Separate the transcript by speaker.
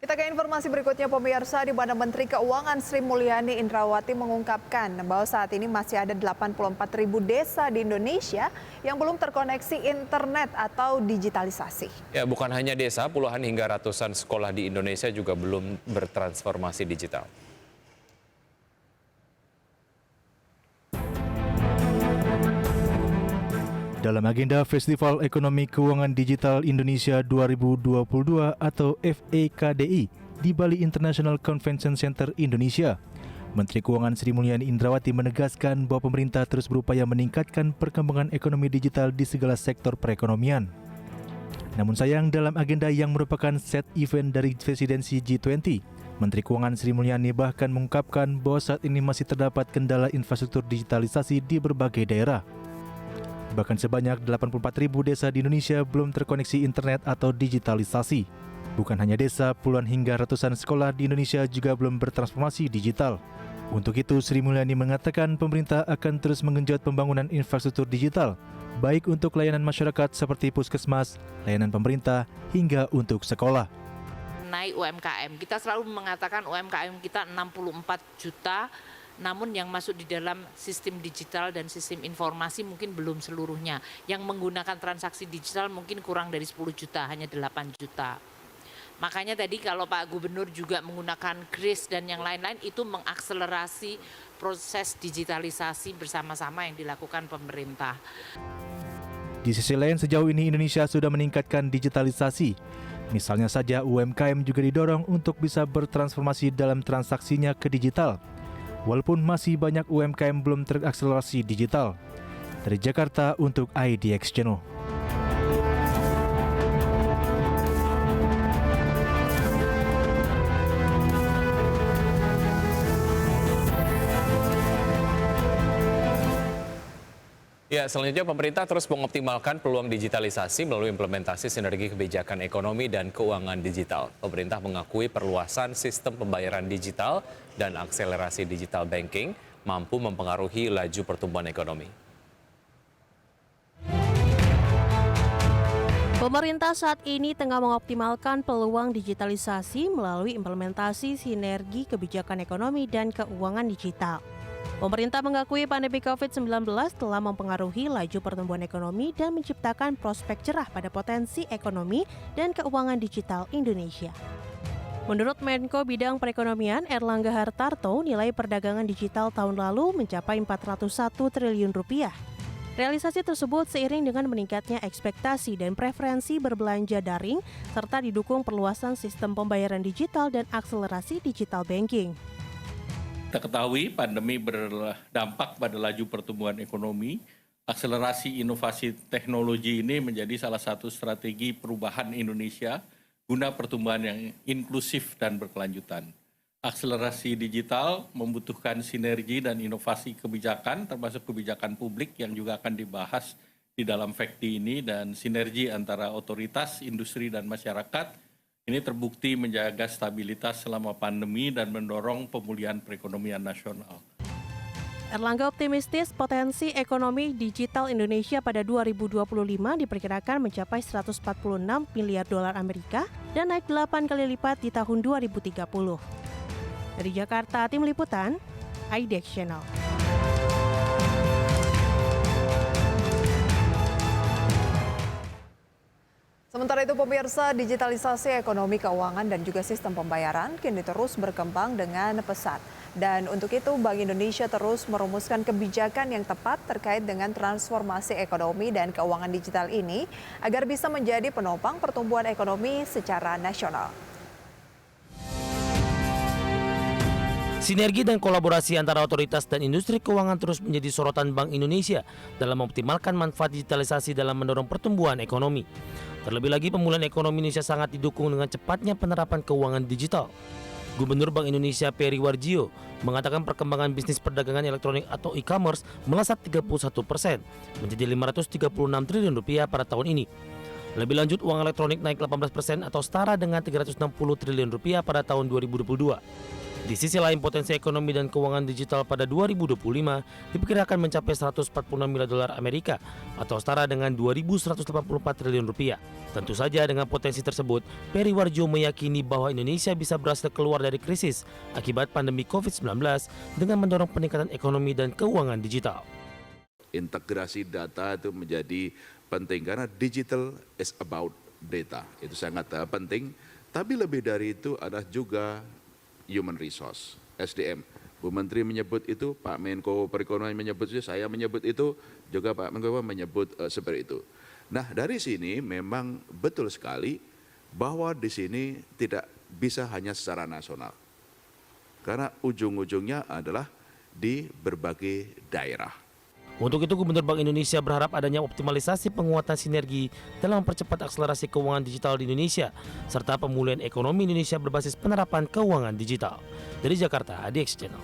Speaker 1: Kita ke informasi berikutnya, pemirsa, di mana Menteri Keuangan Sri Mulyani Indrawati mengungkapkan bahwa saat ini masih ada 84.000 desa di Indonesia yang belum terkoneksi internet atau digitalisasi.
Speaker 2: Ya, bukan hanya desa, puluhan hingga ratusan sekolah di Indonesia juga belum bertransformasi digital.
Speaker 3: Dalam agenda Festival Ekonomi Keuangan Digital Indonesia 2022 atau FEKDI di Bali International Convention Center Indonesia, Menteri Keuangan Sri Mulyani Indrawati menegaskan bahwa pemerintah terus berupaya meningkatkan perkembangan ekonomi digital di segala sektor perekonomian. Namun sayang, dalam agenda yang merupakan set event dari presidensi G20, Menteri Keuangan Sri Mulyani bahkan mengungkapkan bahwa saat ini masih terdapat kendala infrastruktur digitalisasi di berbagai daerah. Bahkan sebanyak 84.000 desa di Indonesia belum terkoneksi internet atau digitalisasi. Bukan hanya desa, puluhan hingga ratusan sekolah di Indonesia juga belum bertransformasi digital. Untuk itu, Sri Mulyani mengatakan pemerintah akan terus menggenjot pembangunan infrastruktur digital, baik untuk layanan masyarakat seperti puskesmas, layanan pemerintah, hingga untuk sekolah.
Speaker 4: Naik UMKM, kita selalu mengatakan UMKM kita 64 juta, namun yang masuk di dalam sistem digital dan sistem informasi mungkin belum seluruhnya. Yang menggunakan transaksi digital mungkin kurang dari 10 juta, hanya 8 juta. Makanya tadi kalau Pak Gubernur juga menggunakan KRIS dan yang lain-lain itu mengakselerasi proses digitalisasi bersama-sama yang dilakukan pemerintah.
Speaker 3: Di sisi lain, sejauh ini Indonesia sudah meningkatkan digitalisasi. Misalnya saja UMKM juga didorong untuk bisa bertransformasi dalam transaksinya ke digital. Walaupun masih banyak UMKM belum terakselerasi digital. Dari Jakarta untuk IDX Channel.
Speaker 2: Ya, selanjutnya pemerintah terus mengoptimalkan peluang digitalisasi melalui implementasi sinergi kebijakan ekonomi dan keuangan digital. Pemerintah mengakui perluasan sistem pembayaran digital dan akselerasi digital banking mampu mempengaruhi laju pertumbuhan ekonomi.
Speaker 5: Pemerintah saat ini tengah mengoptimalkan peluang digitalisasi melalui implementasi sinergi kebijakan ekonomi dan keuangan digital. Pemerintah mengakui pandemi COVID-19 telah mempengaruhi laju pertumbuhan ekonomi dan menciptakan prospek cerah pada potensi ekonomi dan keuangan digital Indonesia. Menurut Menko Bidang Perekonomian Erlangga Hartarto, nilai perdagangan digital tahun lalu mencapai 401 triliun rupiah. Realisasi tersebut seiring dengan meningkatnya ekspektasi dan preferensi berbelanja daring serta didukung perluasan sistem pembayaran digital dan akselerasi digital banking.
Speaker 6: Kita ketahui pandemi berdampak pada laju pertumbuhan ekonomi. Akselerasi inovasi teknologi ini menjadi salah satu strategi perubahan Indonesia guna pertumbuhan yang inklusif dan berkelanjutan. Akselerasi digital membutuhkan sinergi dan inovasi kebijakan, termasuk kebijakan publik yang juga akan dibahas di dalam FEKDI ini, dan sinergi antara otoritas, industri, dan masyarakat. Ini terbukti menjaga stabilitas selama pandemi dan mendorong pemulihan perekonomian nasional.
Speaker 5: Erlangga optimistis potensi ekonomi digital Indonesia pada 2025 diperkirakan mencapai 146 miliar dolar Amerika dan naik 8 kali lipat di tahun 2030. Dari Jakarta, Tim Liputan, IDX Channel.
Speaker 1: Sementara itu, pemirsa, digitalisasi ekonomi keuangan dan juga sistem pembayaran kini terus berkembang dengan pesat. Dan untuk itu, Bank Indonesia terus merumuskan kebijakan yang tepat terkait dengan transformasi ekonomi dan keuangan digital ini agar bisa menjadi penopang pertumbuhan ekonomi secara nasional.
Speaker 7: Sinergi dan kolaborasi antara otoritas dan industri keuangan terus menjadi sorotan Bank Indonesia dalam mengoptimalkan manfaat digitalisasi dalam mendorong pertumbuhan ekonomi. Terlebih lagi, pemulihan ekonomi Indonesia sangat didukung dengan cepatnya penerapan keuangan digital. Gubernur Bank Indonesia Peri Warjio mengatakan perkembangan bisnis perdagangan elektronik atau e-commerce melesat 31% menjadi 536 triliun rupiah pada tahun ini. Lebih lanjut, uang elektronik naik 18% atau setara dengan 360 triliun rupiah pada tahun 2022. Di sisi lain, potensi ekonomi dan keuangan digital pada 2025 diperkirakan mencapai 146 miliar dolar Amerika atau setara dengan 2.184 triliun rupiah. Tentu saja dengan potensi tersebut, Peri Warjo meyakini bahwa Indonesia bisa berhasil keluar dari krisis akibat pandemi COVID-19 dengan mendorong peningkatan ekonomi dan keuangan digital.
Speaker 8: Integrasi data itu menjadi penting karena digital is about data. Itu sangat penting, tapi lebih dari itu adalah juga human resource, SDM. Bu Menteri menyebut itu, Pak Menko Perekonomian menyebut itu, saya menyebut itu, juga Pak Menko menyebut seperti itu. Nah, dari sini memang betul sekali bahwa di sini tidak bisa hanya secara nasional. Karena ujung-ujungnya adalah di berbagai daerah.
Speaker 7: Untuk itu, Gubernur Bank Indonesia berharap adanya optimalisasi penguatan sinergi dalam mempercepat akselerasi keuangan digital di Indonesia, serta pemulihan ekonomi Indonesia berbasis penerapan keuangan digital. Dari Jakarta, ADX Channel.